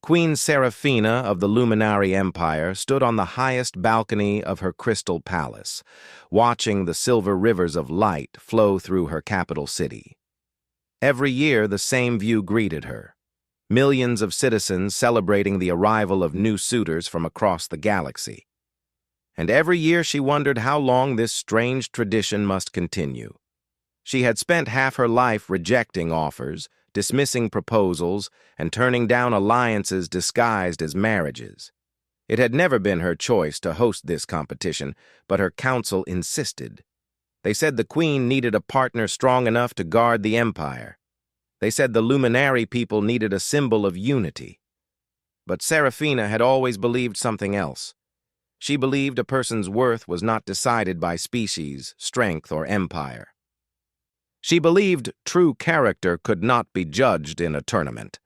Queen Seraphina of the Luminary Empire stood on the highest balcony of her crystal palace, watching the silver rivers of light flow through her capital city. Every year the same view greeted her. Millions of citizens celebrating the arrival of new suitors from across the galaxy. And every year she wondered how long this strange tradition must continue. She had spent half her life rejecting offers, dismissing proposals, and turning down alliances disguised as marriages. It had never been her choice to host this competition, but her council insisted. They said the queen needed a partner strong enough to guard the empire. They said the luminary people needed a symbol of unity. But Seraphina had always believed something else. She believed a person's worth was not decided by species, strength, or empire. She believed true character could not be judged in a tournament,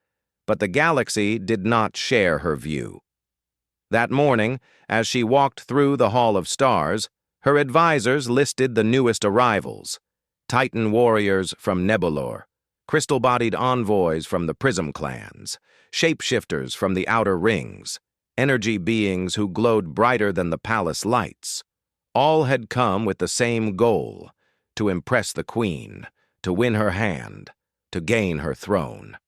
but the galaxy did not share her view. That morning, as she walked through the Hall of Stars, her advisors listed the newest arrivals: Titan warriors from Nebulor, crystal-bodied envoys from the Prism clans, shapeshifters from the Outer Rings, energy beings who glowed brighter than the palace lights. All had come with the same goal: to impress the queen, to win her hand, to gain her throne.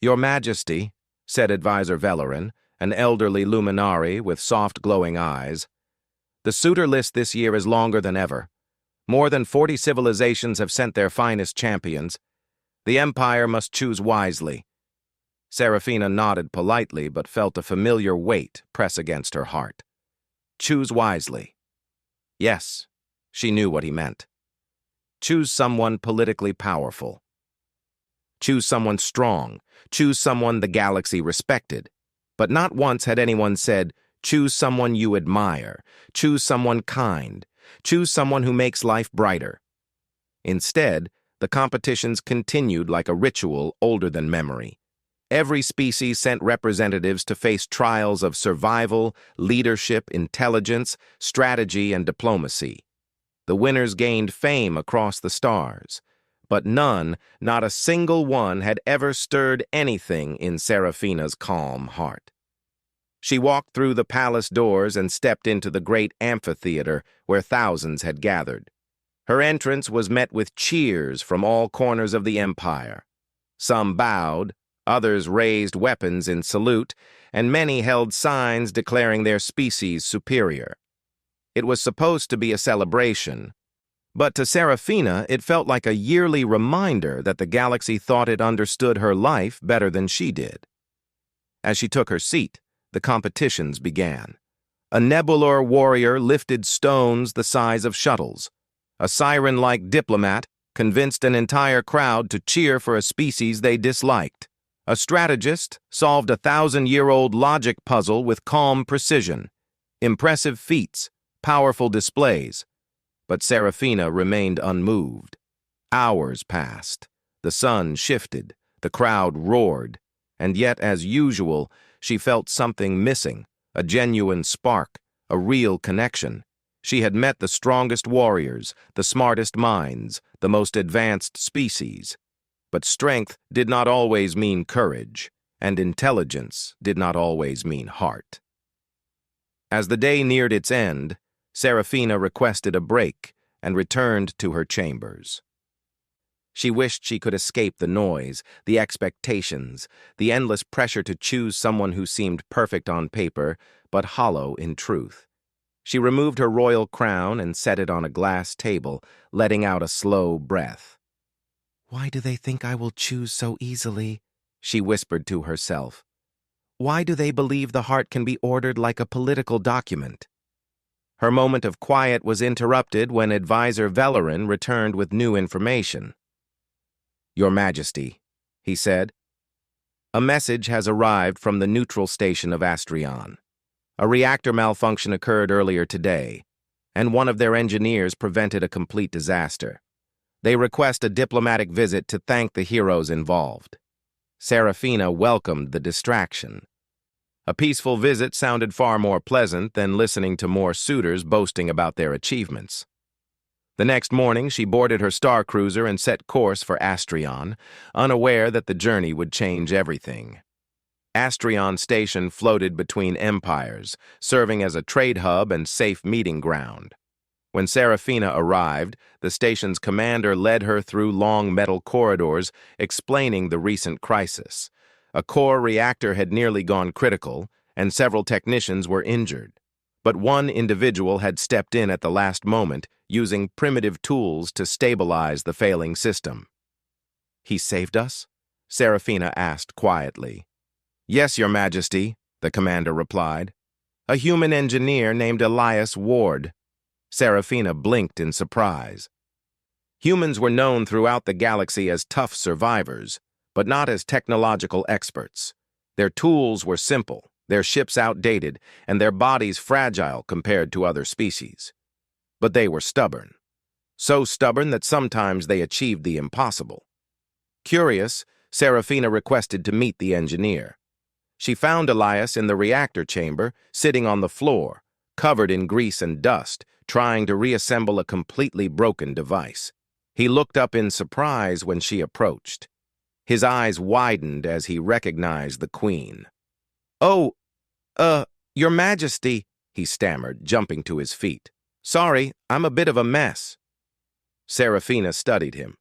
"Your Majesty," said Advisor Velerin, an elderly luminary with soft glowing eyes, "the suitor list this year is longer than ever. More than 40 civilizations have sent their finest champions. The Empire must choose wisely." Seraphina nodded politely but felt a familiar weight press against her heart. Choose wisely. Yes, she knew what he meant. Choose someone politically powerful. Choose someone strong. Choose someone the galaxy respected. But not once had anyone said, choose someone you admire. Choose someone kind. Choose someone who makes life brighter. Instead, the competitions continued like a ritual older than memory. Every species sent representatives to face trials of survival, leadership, intelligence, strategy, and diplomacy. The winners gained fame across the stars, but none, not a single one, had ever stirred anything in Seraphina's calm heart. She walked through the palace doors and stepped into the great amphitheater where thousands had gathered. Her entrance was met with cheers from all corners of the empire. Some bowed, others raised weapons in salute, and many held signs declaring their species superior. It was supposed to be a celebration, but to Seraphina it felt like a yearly reminder that the galaxy thought it understood her life better than she did. As she took her seat, the competitions began. A Nebulor warrior lifted stones the size of shuttles. A siren-like diplomat convinced an entire crowd to cheer for a species they disliked. A strategist solved a 1,000-year-old logic puzzle with calm precision. Impressive feats, powerful displays. But Seraphina remained unmoved. Hours passed. The sun shifted. The crowd roared. And yet, as usual, she felt something missing, a genuine spark, a real connection. She had met the strongest warriors, the smartest minds, the most advanced species. But strength did not always mean courage, and intelligence did not always mean heart. As the day neared its end, Seraphina requested a break and returned to her chambers. She wished she could escape the noise, the expectations, the endless pressure to choose someone who seemed perfect on paper, but hollow in truth. She removed her royal crown and set it on a glass table, letting out a slow breath. "Why do they think I will choose so easily?" she whispered to herself. "Why do they believe the heart can be ordered like a political document?" Her moment of quiet was interrupted when Advisor Velerin returned with new information. "Your Majesty," he said, "a message has arrived from the neutral station of Astrion. A reactor malfunction occurred earlier today, and one of their engineers prevented a complete disaster. They request a diplomatic visit to thank the heroes involved." Seraphina welcomed the distraction. A peaceful visit sounded far more pleasant than listening to more suitors boasting about their achievements. The next morning, she boarded her star cruiser and set course for Astrion, unaware that the journey would change everything. Astrion Station floated between empires, serving as a trade hub and safe meeting ground. When Serafina arrived, the station's commander led her through long metal corridors, explaining the recent crisis. A core reactor had nearly gone critical, and several technicians were injured. But one individual had stepped in at the last moment, using primitive tools to stabilize the failing system. "He saved us?" Serafina asked quietly. "Yes, Your Majesty," the commander replied. "A human engineer named Elias Ward." Serafina blinked in surprise. Humans were known throughout the galaxy as tough survivors, but not as technological experts. Their tools were simple, their ships outdated, and their bodies fragile compared to other species. But they were stubborn. So stubborn that sometimes they achieved the impossible. Curious, Serafina requested to meet the engineer. She found Elias in the reactor chamber, sitting on the floor, covered in grease and dust, trying to reassemble a completely broken device. He looked up in surprise when she approached. His eyes widened as he recognized the Queen. "Oh, Your Majesty," he stammered, jumping to his feet. "Sorry, I'm a bit of a mess." Serafina studied him.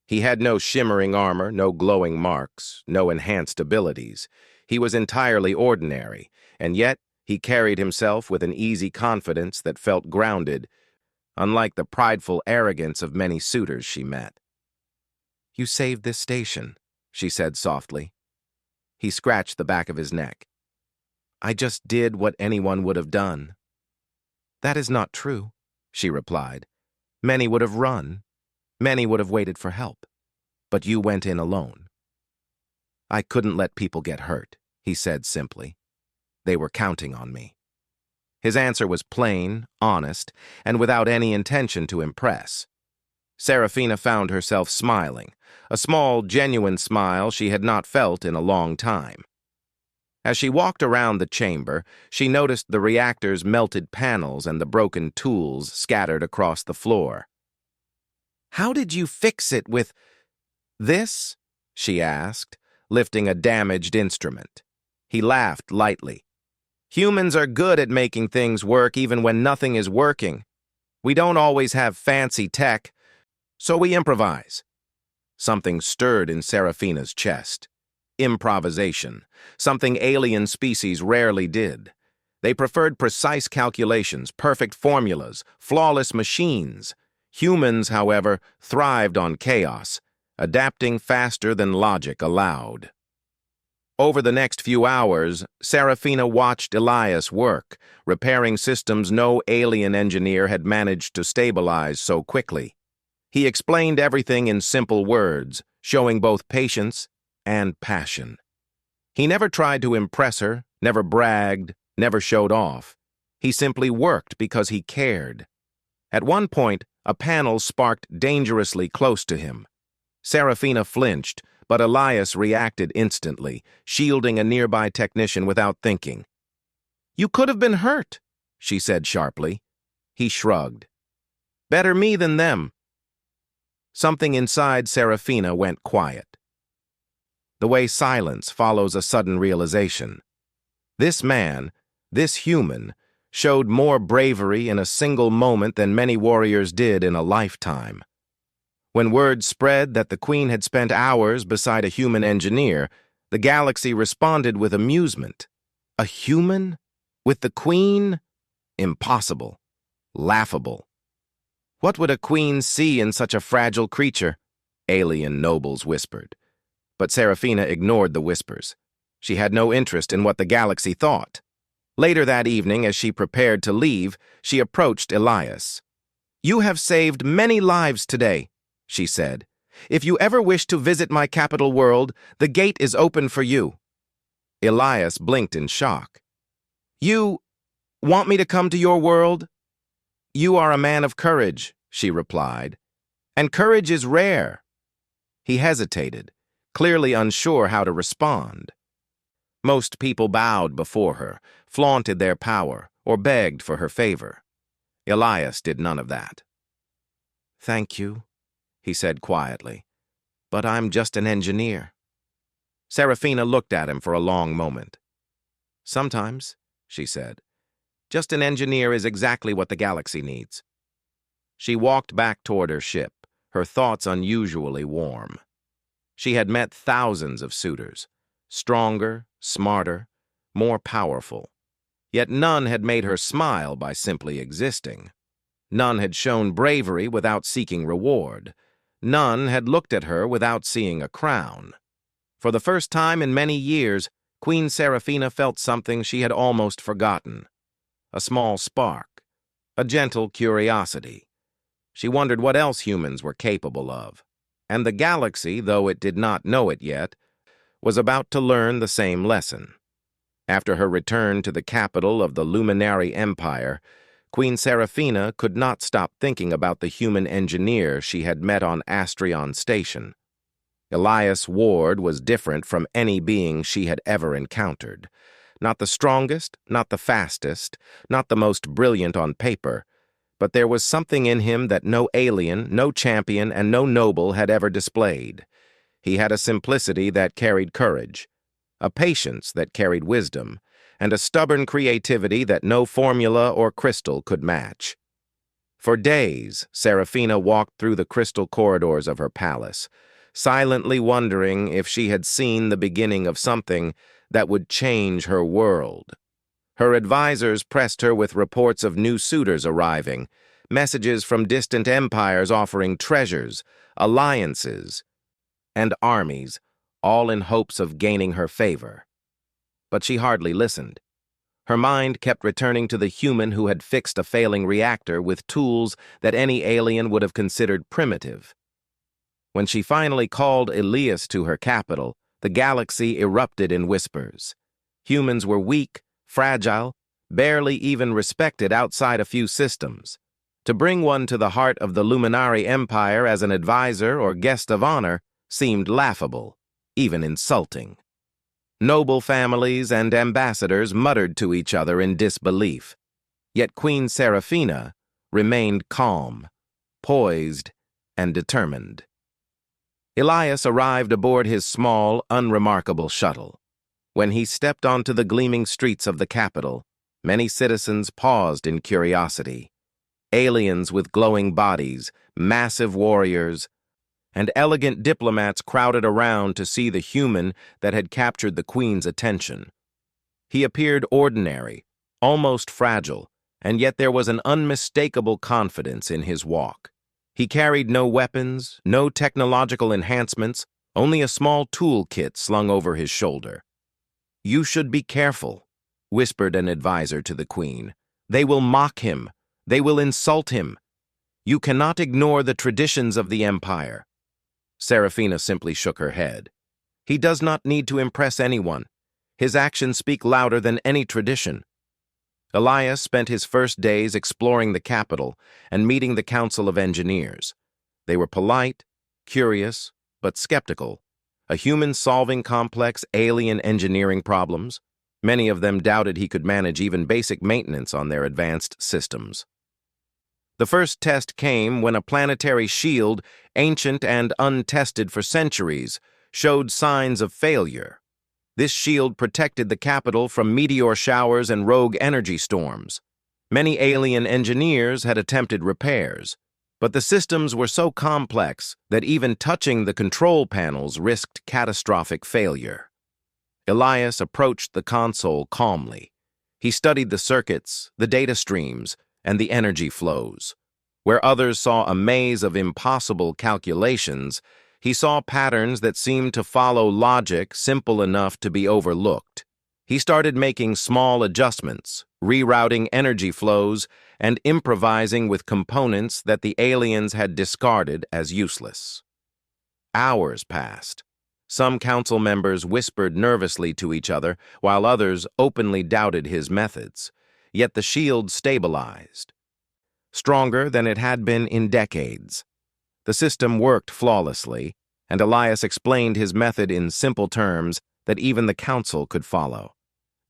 He had no shimmering armor, no glowing marks, no enhanced abilities. He was entirely ordinary, and yet he carried himself with an easy confidence that felt grounded, unlike the prideful arrogance of many suitors she met. "You saved this station," she said softly. He scratched the back of his neck. "I just did what anyone would have done." "That is not true," she replied. "Many would have run. Many would have waited for help. But you went in alone." "I couldn't let people get hurt," he said simply. "They were counting on me." His answer was plain, honest, and without any intention to impress. Serafina found herself smiling, a small, genuine smile she had not felt in a long time. As she walked around the chamber, she noticed the reactor's melted panels and the broken tools scattered across the floor. "How did you fix it with this?" she asked, lifting a damaged instrument. He laughed lightly. "Humans are good at making things work even when nothing is working. We don't always have fancy tech, so we improvise." Something stirred in Serafina's chest. Improvisation, something alien species rarely did. They preferred precise calculations, perfect formulas, flawless machines. Humans, however, thrived on chaos, adapting faster than logic allowed. Over the next few hours, Serafina watched Elias work, repairing systems no alien engineer had managed to stabilize so quickly. He explained everything in simple words, showing both patience and passion. He never tried to impress her, never bragged, never showed off. He simply worked because he cared. At one point, a panel sparked dangerously close to him. Serafina flinched, but Elias reacted instantly, shielding a nearby technician without thinking. "You could have been hurt," she said sharply. He shrugged. "Better me than them." Something inside Serafina went quiet. The way silence follows a sudden realization. This man, this human, showed more bravery in a single moment than many warriors did in a lifetime. When word spread that the Queen had spent hours beside a human engineer, the galaxy responded with amusement. A human? With the Queen? Impossible. Laughable. What would a queen see in such a fragile creature? Alien nobles whispered. But Serafina ignored the whispers. She had no interest in what the galaxy thought. Later that evening, as she prepared to leave, she approached Elias. "You have saved many lives today," she said. "If you ever wish to visit my capital world, the gate is open for you." Elias blinked in shock. "You want me to come to your world?" "You are a man of courage," she replied. "And courage is rare." He hesitated, clearly unsure how to respond. Most people bowed before her, flaunted their power, or begged for her favor. Elias did none of that. "Thank you," he said quietly, "but I'm just an engineer." Serafina looked at him for a long moment. "Sometimes," she said, "just an engineer is exactly what the galaxy needs." She walked back toward her ship, her thoughts unusually warm. She had met thousands of suitors, stronger, smarter, more powerful. Yet none had made her smile by simply existing. None had shown bravery without seeking reward. None had looked at her without seeing a crown. For the first time in many years, Queen Serafina felt something she had almost forgotten. A small spark, a gentle curiosity. She wondered what else humans were capable of. And the galaxy, though it did not know it yet, was about to learn the same lesson. After her return to the capital of the Luminary Empire, Queen Serafina could not stop thinking about the human engineer she had met on Astrion Station. Elias Ward was different from any being she had ever encountered. Not the strongest, not the fastest, not the most brilliant on paper, but there was something in him that no alien, no champion, and no noble had ever displayed. He had a simplicity that carried courage, a patience that carried wisdom, and a stubborn creativity that no formula or crystal could match. For days, Serafina walked through the crystal corridors of her palace, silently wondering if she had seen the beginning of something that would change her world. Her advisors pressed her with reports of new suitors arriving, messages from distant empires offering treasures, alliances, and armies, all in hopes of gaining her favor. But she hardly listened. Her mind kept returning to the human who had fixed a failing reactor with tools that any alien would have considered primitive. When she finally called Elias to her capital, the galaxy erupted in whispers. Humans were weak, fragile, barely even respected outside a few systems. To bring one to the heart of the Luminary Empire as an advisor or guest of honor seemed laughable, even insulting. Noble families and ambassadors muttered to each other in disbelief. Yet Queen Serafina remained calm, poised, and determined. Elias arrived aboard his small, unremarkable shuttle. When he stepped onto the gleaming streets of the capital, many citizens paused in curiosity. Aliens with glowing bodies, massive warriors, and elegant diplomats crowded around to see the human that had captured the Queen's attention. He appeared ordinary, almost fragile, and yet there was an unmistakable confidence in his walk. He carried no weapons, no technological enhancements, only a small toolkit slung over his shoulder. "You should be careful," whispered an advisor to the Queen. "They will mock him. They will insult him. You cannot ignore the traditions of the Empire." Serafina simply shook her head. "He does not need to impress anyone. His actions speak louder than any tradition." Elias spent his first days exploring the capital and meeting the Council of Engineers. They were polite, curious, but skeptical. A human solving complex alien engineering problems. Many of them doubted he could manage even basic maintenance on their advanced systems. The first test came when a planetary shield, ancient and untested for centuries, showed signs of failure. This shield protected the capital from meteor showers and rogue energy storms. Many alien engineers had attempted repairs, but the systems were so complex that even touching the control panels risked catastrophic failure. Elias approached the console calmly. He studied the circuits, the data streams, and the energy flows. Where others saw a maze of impossible calculations, he saw patterns that seemed to follow logic simple enough to be overlooked. He started making small adjustments, rerouting energy flows, and improvising with components that the aliens had discarded as useless. Hours passed. Some council members whispered nervously to each other, while others openly doubted his methods. Yet the shield stabilized, stronger than it had been in decades. The system worked flawlessly, and Elias explained his method in simple terms that even the council could follow.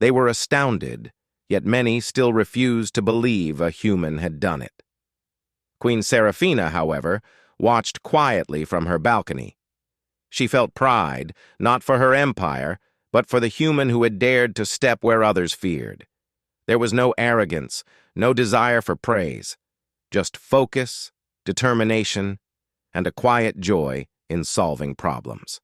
They were astounded, yet many still refused to believe a human had done it. Queen Serafina, however, watched quietly from her balcony. She felt pride, not for her empire, but for the human who had dared to step where others feared. There was no arrogance, no desire for praise, just focus, determination, and a quiet joy in solving problems.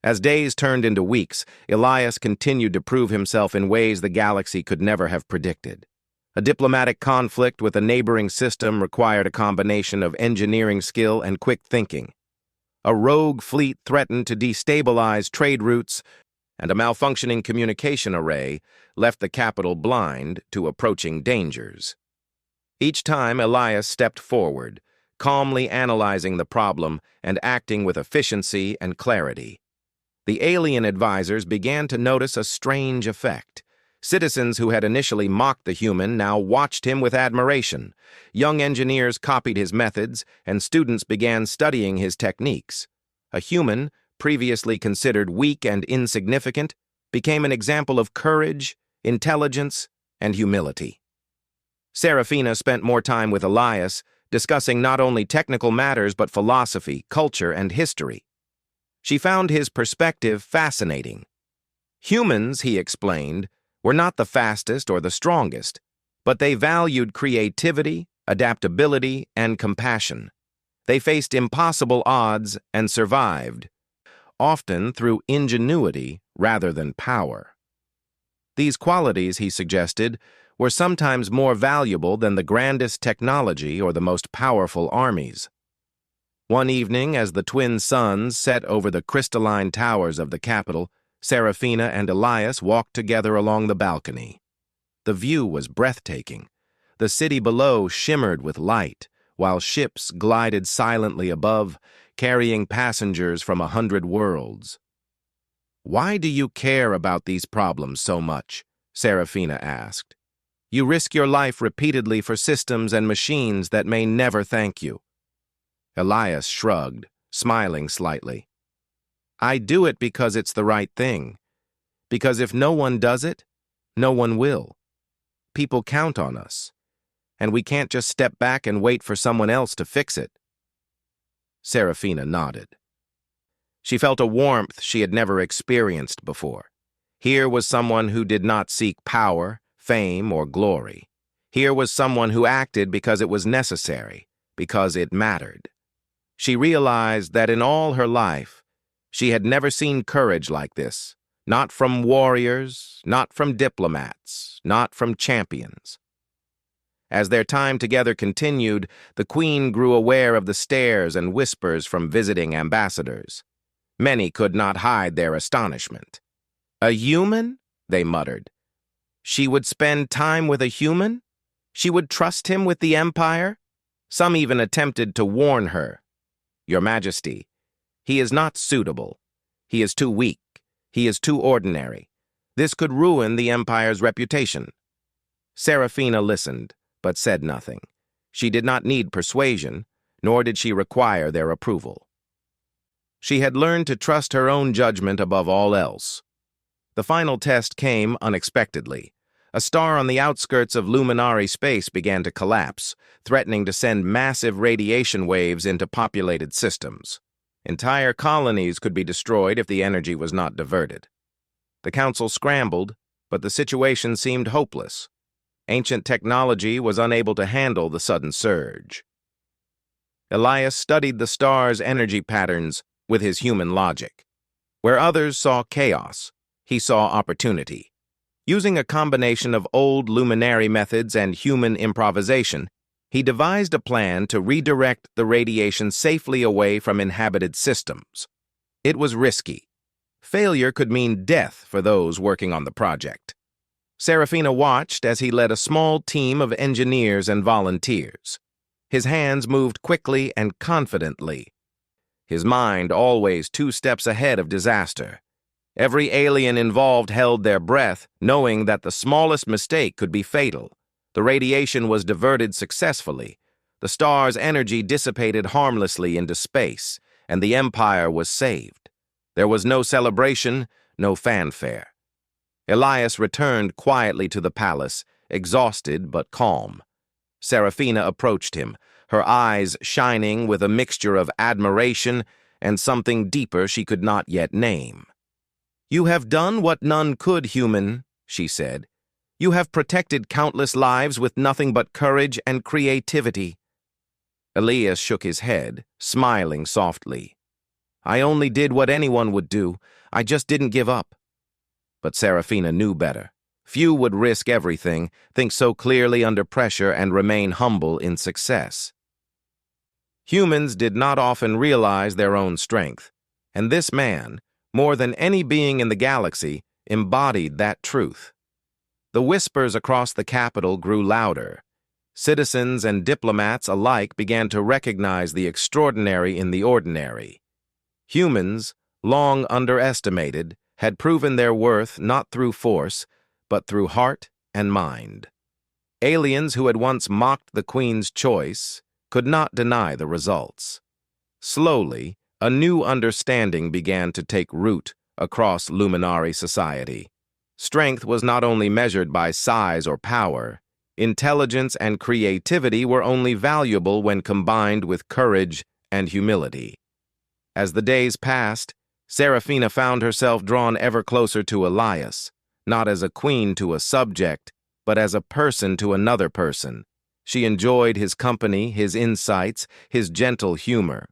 As days turned into weeks, Elias continued to prove himself in ways the galaxy could never have predicted. A diplomatic conflict with a neighboring system required a combination of engineering skill and quick thinking. A rogue fleet threatened to destabilize trade routes, and a malfunctioning communication array left the capital blind to approaching dangers. Each time Elias stepped forward, calmly analyzing the problem and acting with efficiency and clarity. The alien advisors began to notice a strange effect. Citizens who had initially mocked the human now watched him with admiration. Young engineers copied his methods, and students began studying his techniques. A human, previously considered weak and insignificant, became an example of courage, intelligence, and humility. Serafina spent more time with Elias, discussing not only technical matters but philosophy, culture, and history. She found his perspective fascinating. Humans, he explained, were not the fastest or the strongest, but they valued creativity, adaptability, and compassion. They faced impossible odds and survived, often through ingenuity rather than power. These qualities, he suggested, were sometimes more valuable than the grandest technology or the most powerful armies. One evening, as the twin suns set over the crystalline towers of the capital, Serafina and Elias walked together along the balcony. The view was breathtaking. The city below shimmered with light, while ships glided silently above, carrying passengers from 100 worlds. "Why do you care about these problems so much?" Serafina asked. "You risk your life repeatedly for systems and machines that may never thank you." Elias shrugged, smiling slightly. "I do it because it's the right thing. Because if no one does it, no one will. People count on us, and we can't just step back and wait for someone else to fix it." Serafina nodded. She felt a warmth she had never experienced before. Here was someone who did not seek power, fame, or glory. Here was someone who acted because it was necessary, because it mattered. She realized that in all her life, she had never seen courage like this, not from warriors, not from diplomats, not from champions. As their time together continued, the Queen grew aware of the stares and whispers from visiting ambassadors. Many could not hide their astonishment. "A human?" they muttered. "She would spend time with a human? She would trust him with the empire?" Some even attempted to warn her. "Your Majesty, he is not suitable. He is too weak. He is too ordinary. This could ruin the empire's reputation." Serafina listened, but said nothing. She did not need persuasion, nor did she require their approval. She had learned to trust her own judgment above all else. The final test came unexpectedly. A star on the outskirts of luminary space began to collapse, threatening to send massive radiation waves into populated systems. Entire colonies could be destroyed if the energy was not diverted. The council scrambled, but the situation seemed hopeless. Ancient technology was unable to handle the sudden surge. Elias studied the star's energy patterns with his human logic. Where others saw chaos, he saw opportunity. Using a combination of old luminary methods and human improvisation, he devised a plan to redirect the radiation safely away from inhabited systems. It was risky. Failure could mean death for those working on the project. Serafina watched as he led a small team of engineers and volunteers. His hands moved quickly and confidently. His mind always 2 steps ahead of disaster. Every alien involved held their breath, knowing that the smallest mistake could be fatal. The radiation was diverted successfully. The star's energy dissipated harmlessly into space, and the Empire was saved. There was no celebration, no fanfare. Elias returned quietly to the palace, exhausted but calm. Serafina approached him, her eyes shining with a mixture of admiration and something deeper she could not yet name. "You have done what none could, human," she said. "You have protected countless lives with nothing but courage and creativity." Elias shook his head, smiling softly. "I only did what anyone would do. I just didn't give up." But Serafina knew better. Few would risk everything, think so clearly under pressure, and remain humble in success. Humans did not often realize their own strength, and this man, more than any being in the galaxy, embodied that truth. The whispers across the capital grew louder. Citizens and diplomats alike began to recognize the extraordinary in the ordinary. Humans, long underestimated, had proven their worth not through force, but through heart and mind. Aliens who had once mocked the Queen's choice could not deny the results. Slowly, a new understanding began to take root across Luminari society. Strength was not only measured by size or power. Intelligence and creativity were only valuable when combined with courage and humility. As the days passed, Serafina found herself drawn ever closer to Elias, not as a queen to a subject, but as a person to another person. She enjoyed his company, his insights, his gentle humor.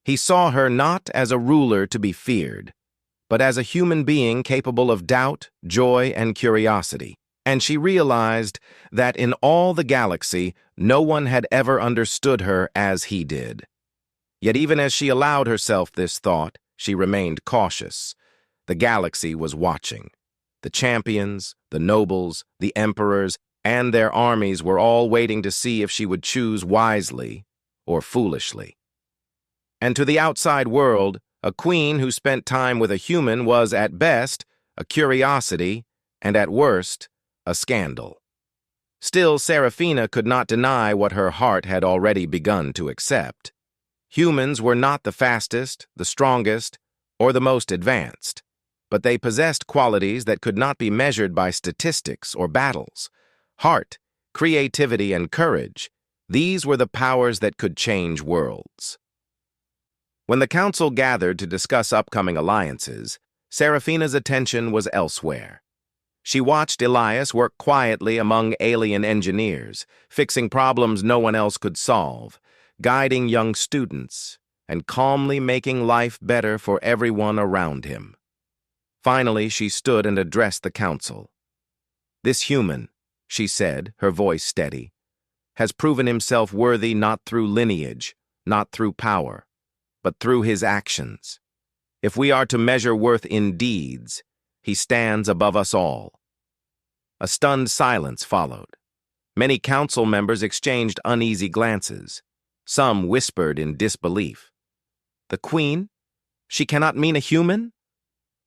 He saw her not as a ruler to be feared, but as a human being capable of doubt, joy, and curiosity. And she realized that in all the galaxy, no one had ever understood her as he did. Yet even as she allowed herself this thought, she remained cautious. The galaxy was watching. The champions, the nobles, the emperors, and their armies were all waiting to see if she would choose wisely or foolishly. And to the outside world, a queen who spent time with a human was, at best, a curiosity, and at worst, a scandal. Still, Serafina could not deny what her heart had already begun to accept. Humans were not the fastest, the strongest, or the most advanced, but they possessed qualities that could not be measured by statistics or battles. Heart, creativity, and courage, these were the powers that could change worlds. When the council gathered to discuss upcoming alliances, Serafina's attention was elsewhere. She watched Elias work quietly among alien engineers, fixing problems no one else could solve, guiding young students, and calmly making life better for everyone around him. Finally, she stood and addressed the council. "This human," she said, her voice steady, "has proven himself worthy not through lineage, not through power, but through his actions. If we are to measure worth in deeds, he stands above us all." A stunned silence followed. Many council members exchanged uneasy glances. Some whispered in disbelief. "The Queen? She cannot mean a human?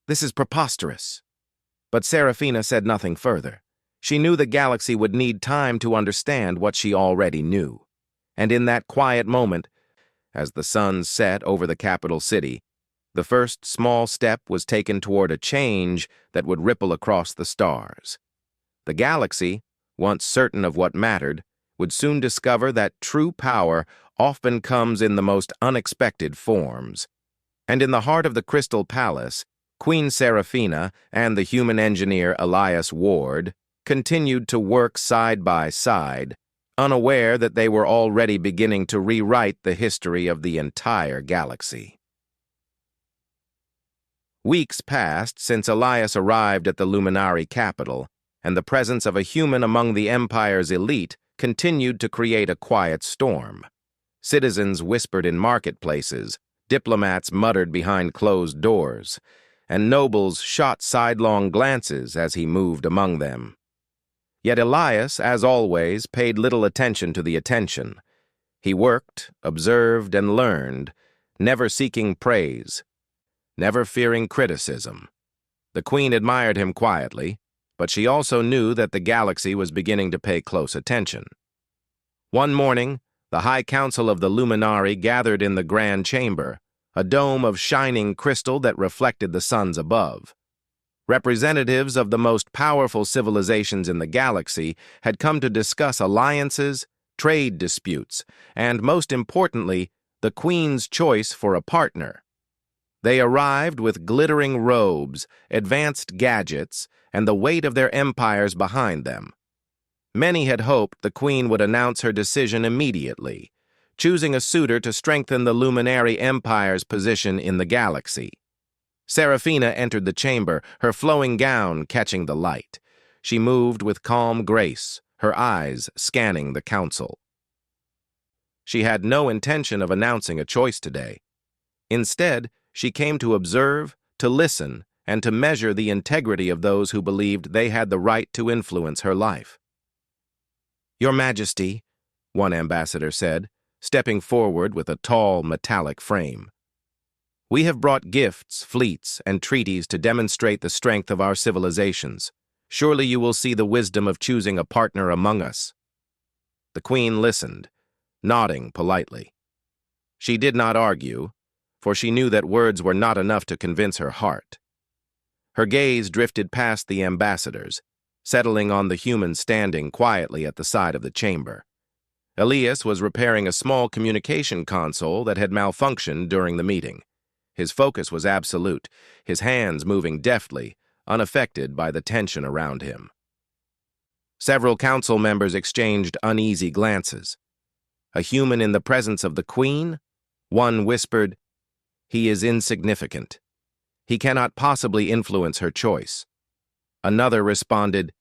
This is preposterous." But Serafina said nothing further. She knew the galaxy would need time to understand what she already knew. And in that quiet moment, as the sun set over the capital city, the first small step was taken toward a change that would ripple across the stars. The galaxy, once certain of what mattered, would soon discover that true power often comes in the most unexpected forms. And in the heart of the Crystal Palace, Queen Serafina and the human engineer Elias Ward continued to work side by side, unaware that they were already beginning to rewrite the history of the entire galaxy. Weeks passed since Elias arrived at the Luminari capital, and the presence of a human among the Empire's elite continued to create a quiet storm. Citizens whispered in marketplaces, diplomats muttered behind closed doors, and nobles shot sidelong glances as he moved among them. Yet Elias, as always, paid little attention to the attention. He worked, observed, and learned, never seeking praise, never fearing criticism. The Queen admired him quietly, but she also knew that the galaxy was beginning to pay close attention. One morning, the High Council of the Luminari gathered in the Grand Chamber, a dome of shining crystal that reflected the suns above. Representatives of the most powerful civilizations in the galaxy had come to discuss alliances, trade disputes, and, most importantly, the queen's choice for a partner. They arrived with glittering robes, advanced gadgets, and the weight of their empires behind them. Many had hoped the queen would announce her decision immediately, choosing a suitor to strengthen the Luminary Empire's position in the galaxy. Seraphina entered the chamber, her flowing gown catching the light. She moved with calm grace, her eyes scanning the council. She had no intention of announcing a choice today. Instead, she came to observe, to listen, and to measure the integrity of those who believed they had the right to influence her life. "Your Majesty," one ambassador said, stepping forward with a tall, metallic frame. "We have brought gifts, fleets, and treaties to demonstrate the strength of our civilizations. Surely you will see the wisdom of choosing a partner among us." The queen listened, nodding politely. She did not argue, for she knew that words were not enough to convince her heart. Her gaze drifted past the ambassadors, settling on the human standing quietly at the side of the chamber. Elias was repairing a small communication console that had malfunctioned during the meeting. His focus was absolute, his hands moving deftly, unaffected by the tension around him. Several council members exchanged uneasy glances. A human in the presence of the queen? One whispered, "He is insignificant. He cannot possibly influence her choice." Another responded,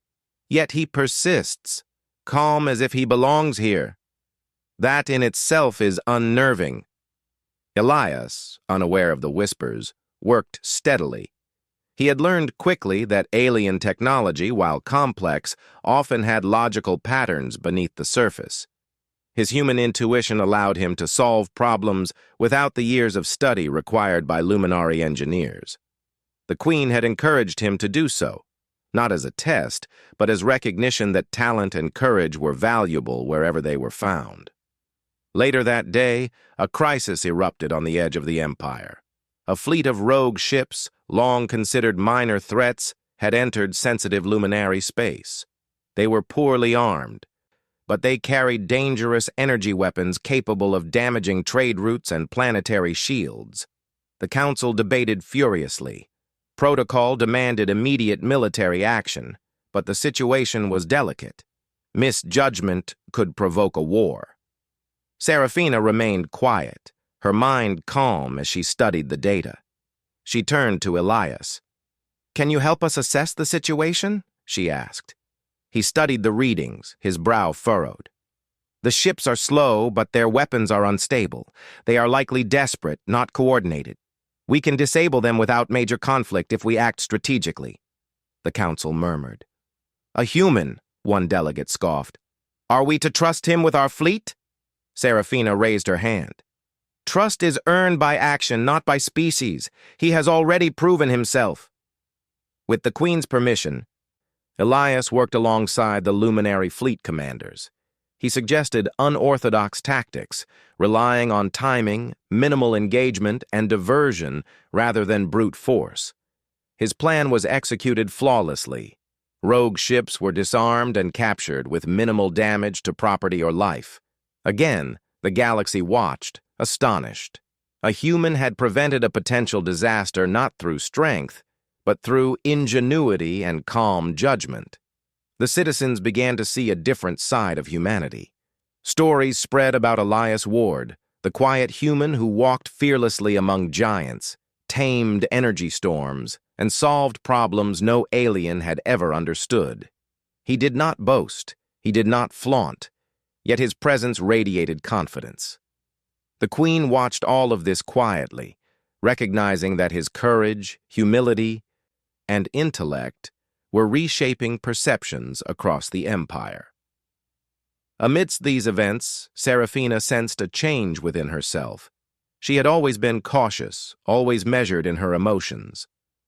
"Yet he persists, calm as if he belongs here. That in itself is unnerving." Elias, unaware of the whispers, worked steadily. He had learned quickly that alien technology, while complex, often had logical patterns beneath the surface. His human intuition allowed him to solve problems without the years of study required by luminary engineers. The queen had encouraged him to do so, not as a test, but as recognition that talent and courage were valuable wherever they were found. Later that day, a crisis erupted on the edge of the Empire. A fleet of rogue ships, long considered minor threats, had entered sensitive luminary space. They were poorly armed, but they carried dangerous energy weapons capable of damaging trade routes and planetary shields. The council debated furiously. Protocol demanded immediate military action, but the situation was delicate. Misjudgment could provoke a war. Seraphina remained quiet, her mind calm as she studied the data. She turned to Elias. "Can you help us assess the situation?" she asked. He studied the readings, his brow furrowed. "The ships are slow, but their weapons are unstable. They are likely desperate, not coordinated. We can disable them without major conflict if we act strategically," the council murmured. "A human," one delegate scoffed. "Are we to trust him with our fleet?" Seraphina raised her hand. "Trust is earned by action, not by species. He has already proven himself." With the queen's permission, Elias worked alongside the luminary fleet commanders. He suggested unorthodox tactics, relying on timing, minimal engagement, and diversion rather than brute force. His plan was executed flawlessly. Rogue ships were disarmed and captured with minimal damage to property or life. Again, the galaxy watched, astonished. A human had prevented a potential disaster not through strength, but through ingenuity and calm judgment. The citizens began to see a different side of humanity. Stories spread about Elias Ward, the quiet human who walked fearlessly among giants, tamed energy storms, and solved problems no alien had ever understood. He did not boast, he did not flaunt, yet his presence radiated confidence. The queen watched all of this quietly, recognizing that his courage, humility, and intellect were reshaping perceptions across the empire. Amidst these events, Seraphina sensed a change within herself. She had always been cautious, always measured in her emotions.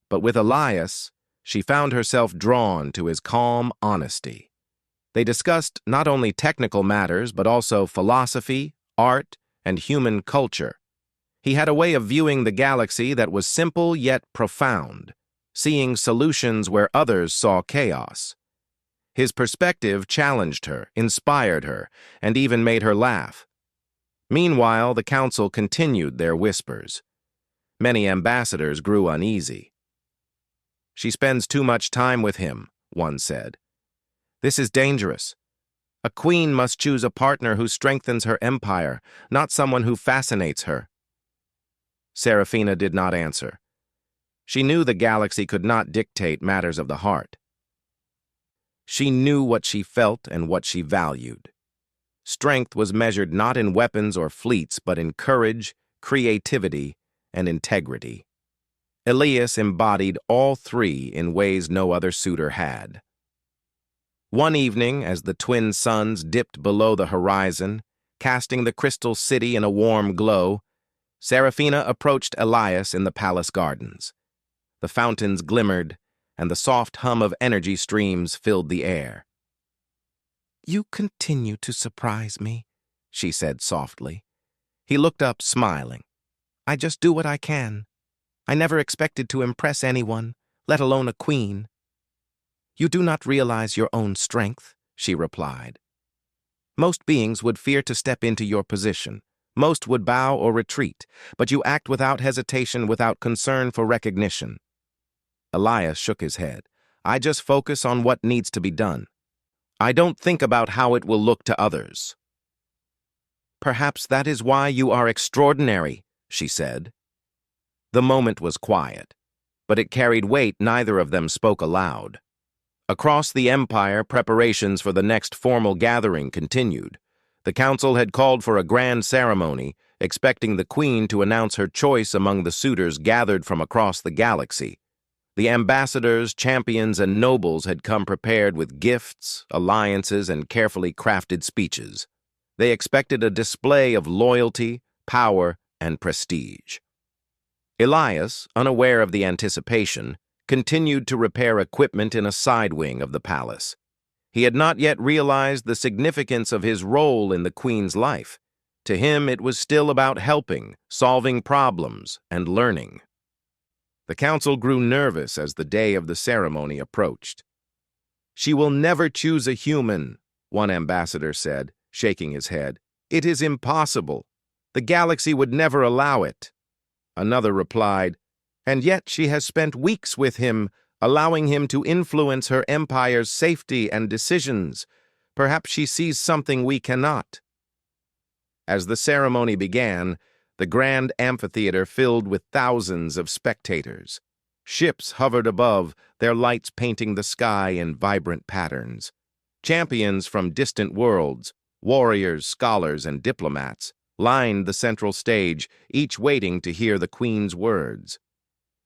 But with Elias, she found herself drawn to his calm honesty. They discussed not only technical matters, but also philosophy, art, and human culture. He had a way of viewing the galaxy that was simple yet profound, seeing solutions where others saw chaos. His perspective challenged her, inspired her, and even made her laugh. Meanwhile, the council continued their whispers. Many ambassadors grew uneasy. "She spends too much time with him," one said. "This is dangerous. A queen must choose a partner who strengthens her empire, not someone who fascinates her." Serafina did not answer. She knew the galaxy could not dictate matters of the heart. She knew what she felt and what she valued. Strength was measured not in weapons or fleets, but in courage, creativity, and integrity. Elias embodied all three in ways no other suitor had. One evening, as the twin suns dipped below the horizon, casting the crystal city in a warm glow, Serafina approached Elias in the palace gardens. The fountains glimmered, and the soft hum of energy streams filled the air. "You continue to surprise me," she said softly. He looked up, smiling. "I just do what I can. I never expected to impress anyone, let alone a queen." "You do not realize your own strength," she replied. "Most beings would fear to step into your position. Most would bow or retreat, but you act without hesitation, without concern for recognition." Elias shook his head. "I just focus on what needs to be done. I don't think about how it will look to others." "Perhaps that is why you are extraordinary," she said. The moment was quiet, but it carried weight. Neither of them spoke aloud. Across the empire, preparations for the next formal gathering continued. The council had called for a grand ceremony, expecting the queen to announce her choice among the suitors gathered from across the galaxy. The ambassadors, champions, and nobles had come prepared with gifts, alliances, and carefully crafted speeches. They expected a display of loyalty, power, and prestige. Elias, unaware of the anticipation, continued to repair equipment in a side wing of the palace. He had not yet realized the significance of his role in the queen's life. To him, it was still about helping, solving problems, and learning. The council grew nervous as the day of the ceremony approached. "She will never choose a human," one ambassador said, shaking his head. "It is impossible. The galaxy would never allow it." Another replied, "And yet she has spent weeks with him, allowing him to influence her empire's safety and decisions. Perhaps she sees something we cannot." As the ceremony began, the grand amphitheater filled with thousands of spectators. Ships hovered above, their lights painting the sky in vibrant patterns. Champions from distant worlds, warriors, scholars, and diplomats, lined the central stage, each waiting to hear the queen's words.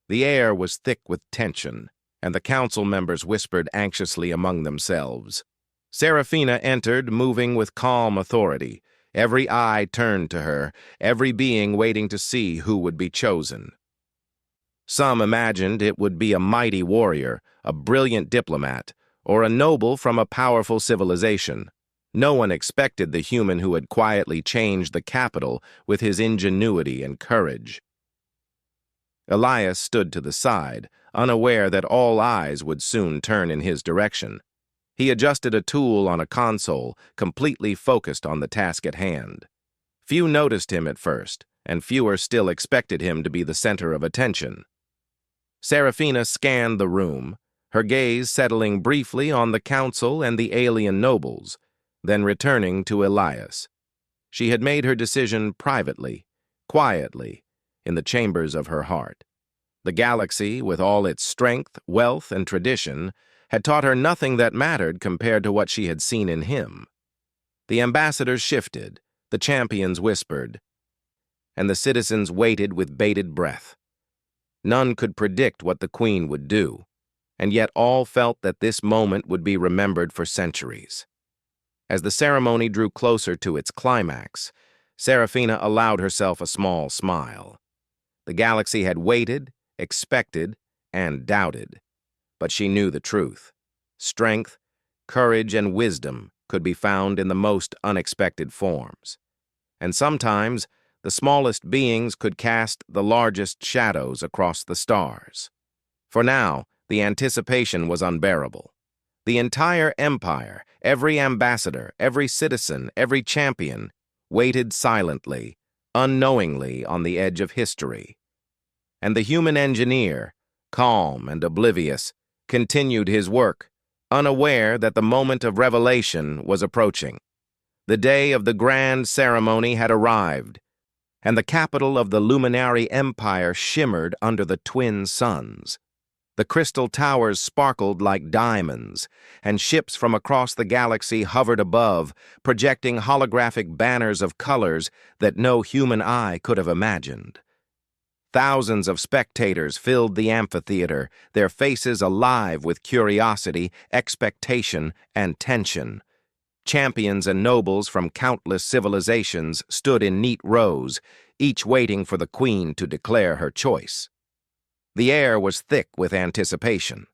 The air was thick with tension, and the council members whispered anxiously among themselves. Serafina entered, moving with calm authority. Every eye turned to her, every being waiting to see who would be chosen. Some imagined it would be a mighty warrior, a brilliant diplomat, or a noble from a powerful civilization. No one expected the human who had quietly changed the capital with his ingenuity and courage. Elias stood to the side, unaware that all eyes would soon turn in his direction. He adjusted a tool on a console, completely focused on the task at hand. Few noticed him at first, and fewer still expected him to be the center of attention. Serafina scanned the room, her gaze settling briefly on the council and the alien nobles, then returning to Elias. She had made her decision privately, quietly, in the chambers of her heart. The galaxy, with all its strength, wealth, and tradition, had taught her nothing that mattered compared to what she had seen in him. The ambassadors shifted, the champions whispered, and the citizens waited with bated breath. None could predict what the queen would do, and yet all felt that this moment would be remembered for centuries. As the ceremony drew closer to its climax, Serafina allowed herself a small smile. The galaxy had waited, expected, and doubted. But she knew the truth. Strength, courage, and wisdom could be found in the most unexpected forms. And sometimes, the smallest beings could cast the largest shadows across the stars. For now, the anticipation was unbearable. The entire empire, every ambassador, every citizen, every champion, waited silently, unknowingly on the edge of history. And the human engineer, calm and oblivious, continued his work, unaware that the moment of revelation was approaching. The day of the grand ceremony had arrived, and the capital of the Luminary Empire shimmered under the twin suns. The crystal towers sparkled like diamonds, and ships from across the galaxy hovered above, projecting holographic banners of colors that no human eye could have imagined. Thousands of spectators filled the amphitheater, their faces alive with curiosity, expectation, and tension. Champions and nobles from countless civilizations stood in neat rows, each waiting for the queen to declare her choice. The air was thick with anticipation.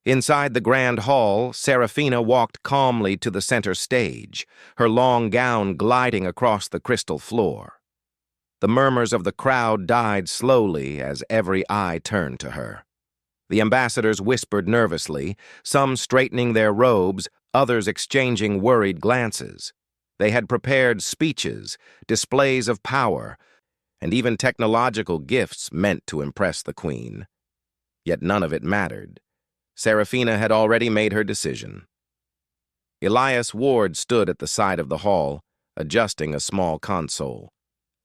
Inside the grand hall, Seraphina walked calmly to the center stage, her long gown gliding across the crystal floor. The murmurs of the crowd died slowly as every eye turned to her. The ambassadors whispered nervously, some straightening their robes, others exchanging worried glances. They had prepared speeches, displays of power, and even technological gifts meant to impress the queen. Yet none of it mattered. Seraphina had already made her decision. Elias Ward stood at the side of the hall, adjusting a small console.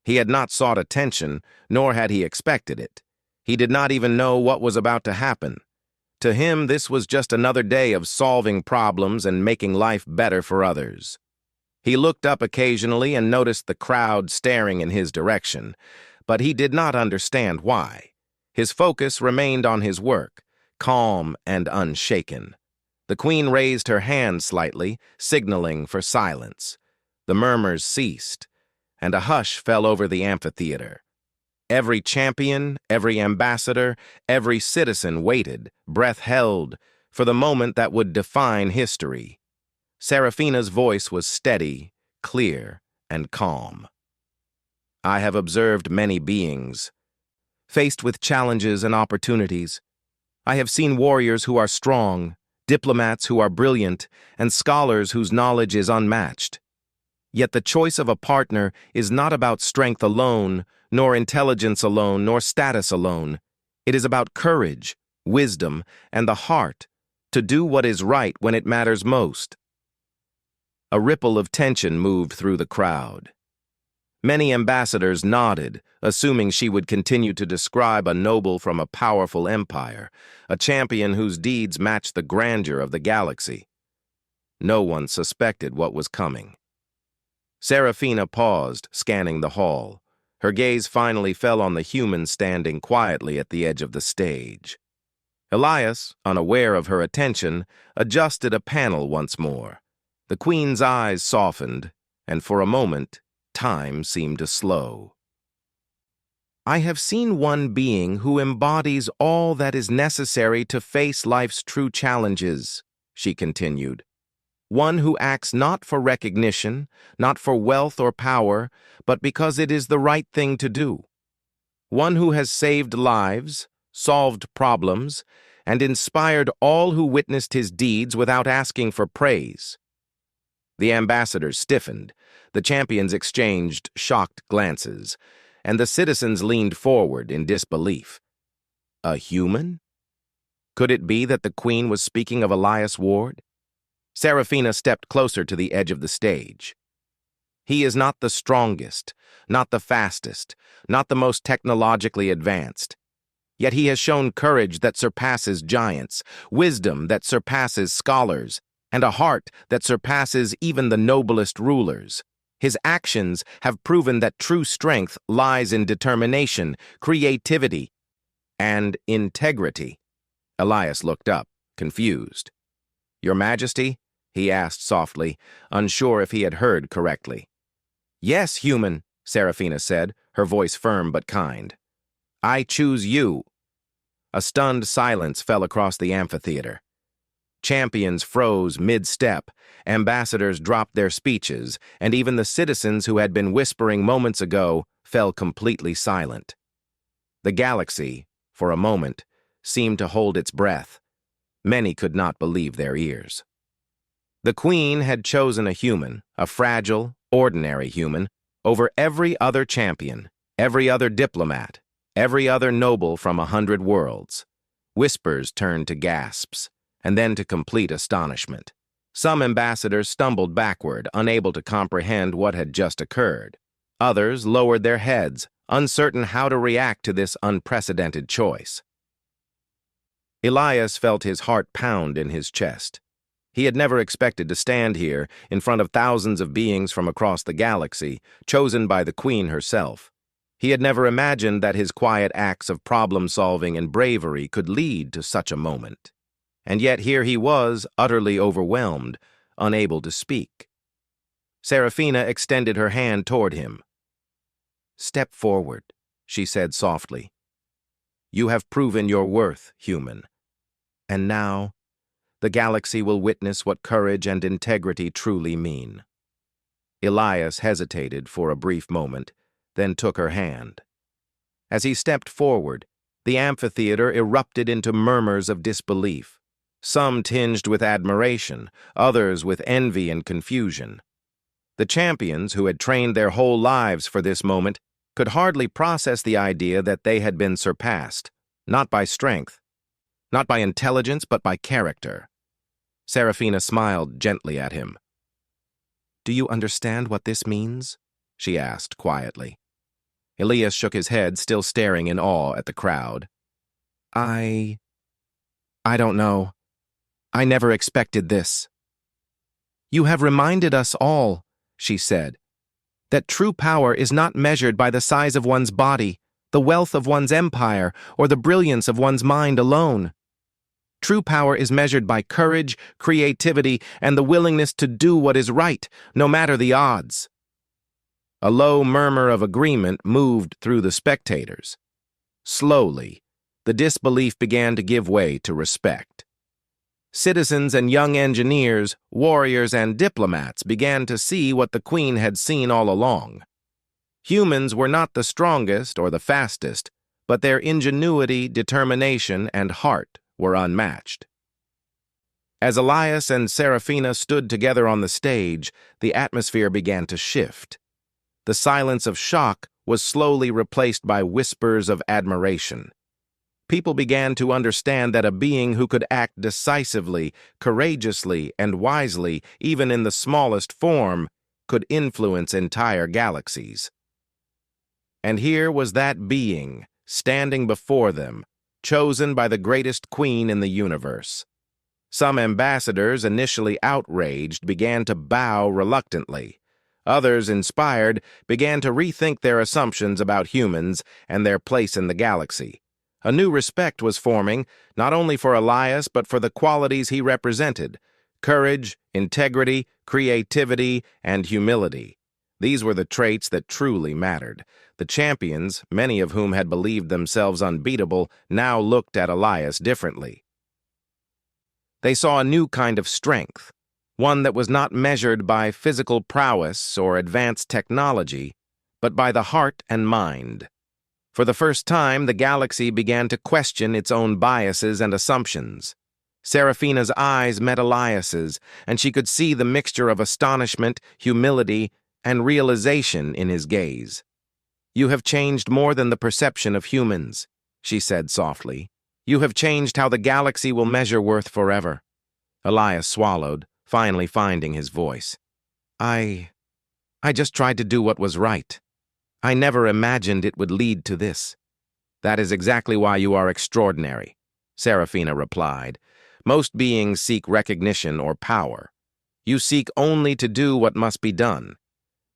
He had not sought attention, nor had he expected it. He did not even know what was about to happen. To him, this was just another day of solving problems and making life better for others. He looked up occasionally and noticed the crowd staring in his direction, but he did not understand why. His focus remained on his work, calm and unshaken. The queen raised her hand slightly, signaling for silence. The murmurs ceased, and a hush fell over the amphitheater. Every champion, every ambassador, every citizen waited, breath held, for the moment that would define history. Seraphina's voice was steady, clear, and calm. I have observed many beings, faced with challenges and opportunities. I have seen warriors who are strong, diplomats who are brilliant, and scholars whose knowledge is unmatched. Yet the choice of a partner is not about strength alone, nor intelligence alone, nor status alone. It is about courage, wisdom, and the heart to do what is right when it matters most. A ripple of tension moved through the crowd. Many ambassadors nodded, assuming she would continue to describe a noble from a powerful empire, a champion whose deeds matched the grandeur of the galaxy. No one suspected what was coming. Seraphina paused, scanning the hall. Her gaze finally fell on the human standing quietly at the edge of the stage. Elias, unaware of her attention, adjusted a panel once more. The queen's eyes softened, and for a moment, time seemed to slow. I have seen one being who embodies all that is necessary to face life's true challenges, she continued. One who acts not for recognition, not for wealth or power, but because it is the right thing to do. One who has saved lives, solved problems, and inspired all who witnessed his deeds without asking for praise. The ambassadors stiffened, the champions exchanged shocked glances, and the citizens leaned forward in disbelief. A human? Could it be that the queen was speaking of Elias Ward? Seraphina stepped closer to the edge of the stage. He is not the strongest, not the fastest, not the most technologically advanced. Yet he has shown courage that surpasses giants, wisdom that surpasses scholars, and a heart that surpasses even the noblest rulers. His actions have proven that true strength lies in determination, creativity, and integrity. Elias looked up, confused. "Your Majesty?" he asked softly, unsure if he had heard correctly. "Yes, human," Seraphina said, her voice firm but kind. "I choose you." A stunned silence fell across the amphitheater. Champions froze mid-step, ambassadors dropped their speeches, and even the citizens who had been whispering moments ago fell completely silent. The galaxy, for a moment, seemed to hold its breath. Many could not believe their ears. The queen had chosen a human, a fragile, ordinary human, over every other champion, every other diplomat, every other noble from 100 worlds. Whispers turned to gasps, and then to complete astonishment. Some ambassadors stumbled backward, unable to comprehend what had just occurred. Others lowered their heads, uncertain how to react to this unprecedented choice. Elias felt his heart pound in his chest. He had never expected to stand here, in front of thousands of beings from across the galaxy, chosen by the Queen herself. He had never imagined that his quiet acts of problem-solving and bravery could lead to such a moment. And yet here he was, utterly overwhelmed, unable to speak. Seraphina extended her hand toward him. "Step forward," she said softly. "You have proven your worth, human. And now, the galaxy will witness what courage and integrity truly mean." Elias hesitated for a brief moment, then took her hand. As he stepped forward, the amphitheater erupted into murmurs of disbelief, some tinged with admiration, others with envy and confusion. The champions, who had trained their whole lives for this moment, could hardly process the idea that they had been surpassed, not by strength, not by intelligence, but by character. Seraphina smiled gently at him. "Do you understand what this means?" she asked quietly. Elias shook his head, still staring in awe at the crowd. I don't know. I never expected this." "You have reminded us all," she said, "that true power is not measured by the size of one's body, the wealth of one's empire, or the brilliance of one's mind alone. True power is measured by courage, creativity, and the willingness to do what is right, no matter the odds." A low murmur of agreement moved through the spectators. Slowly, the disbelief began to give way to respect. Citizens and young engineers, warriors and diplomats began to see what the Queen had seen all along. Humans were not the strongest or the fastest, but their ingenuity, determination, and heart were unmatched. As Elias and Seraphina stood together on the stage, the atmosphere began to shift. The silence of shock was slowly replaced by whispers of admiration. People began to understand that a being who could act decisively, courageously, and wisely, even in the smallest form, could influence entire galaxies. And here was that being, standing before them, chosen by the greatest queen in the universe. Some ambassadors, initially outraged, began to bow reluctantly. Others, inspired, began to rethink their assumptions about humans and their place in the galaxy. A new respect was forming, not only for Elias but for the qualities he represented: courage, integrity, creativity, and humility. These were the traits that truly mattered. The champions, many of whom had believed themselves unbeatable, now looked at Elias differently. They saw a new kind of strength, one that was not measured by physical prowess or advanced technology, but by the heart and mind. For the first time, the galaxy began to question its own biases and assumptions. Seraphina's eyes met Elias's, and she could see the mixture of astonishment, humility, and realization in his gaze. "You have changed more than the perception of humans," she said softly. "You have changed how the galaxy will measure worth forever." Elias swallowed, finally finding his voice. I just tried to do what was right. I never imagined it would lead to this." "That is exactly why you are extraordinary," Seraphina replied. "Most beings seek recognition or power. You seek only to do what must be done.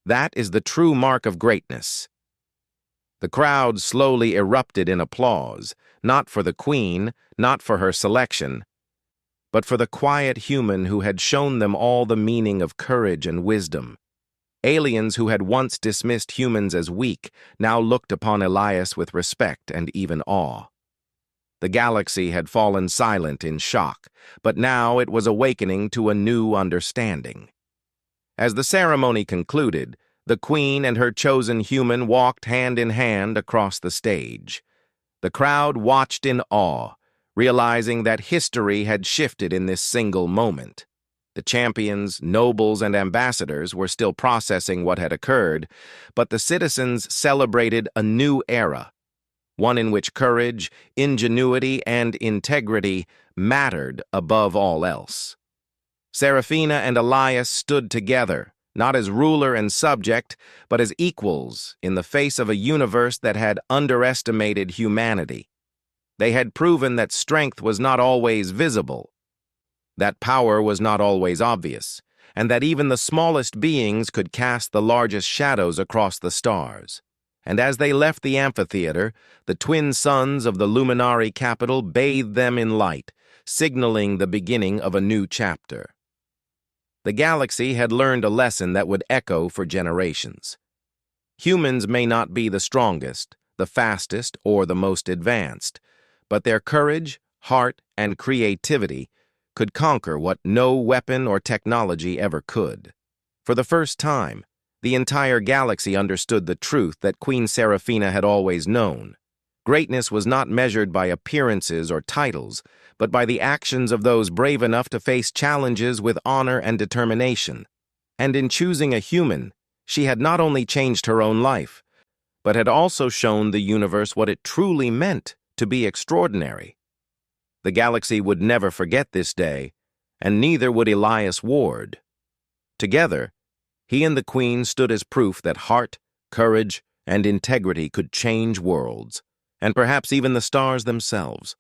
That is the true mark of greatness." The crowd slowly erupted in applause, not for the Queen, not for her selection, but for the quiet human who had shown them all the meaning of courage and wisdom. Aliens who had once dismissed humans as weak now looked upon Elias with respect and even awe. The galaxy had fallen silent in shock, but now it was awakening to a new understanding. As the ceremony concluded, the Queen and her chosen human walked hand in hand across the stage. The crowd watched in awe, realizing that history had shifted in this single moment. The champions, nobles, and ambassadors were still processing what had occurred, but the citizens celebrated a new era, one in which courage, ingenuity, and integrity mattered above all else. Seraphina and Elias stood together, not as ruler and subject, but as equals in the face of a universe that had underestimated humanity. They had proven that strength was not always visible, that power was not always obvious, and that even the smallest beings could cast the largest shadows across the stars. And as they left the amphitheater, the twin suns of the Luminari capital bathed them in light, signaling the beginning of a new chapter. The galaxy had learned a lesson that would echo for generations. Humans may not be the strongest, the fastest, or the most advanced, but their courage, heart, and creativity could conquer what no weapon or technology ever could. For the first time, the entire galaxy understood the truth that Queen Seraphina had always known. Greatness was not measured by appearances or titles, but by the actions of those brave enough to face challenges with honor and determination. And in choosing a human, she had not only changed her own life, but had also shown the universe what it truly meant to be extraordinary. The galaxy would never forget this day, and neither would Elias Ward. Together, he and the Queen stood as proof that heart, courage, and integrity could change worlds, and perhaps even the stars themselves.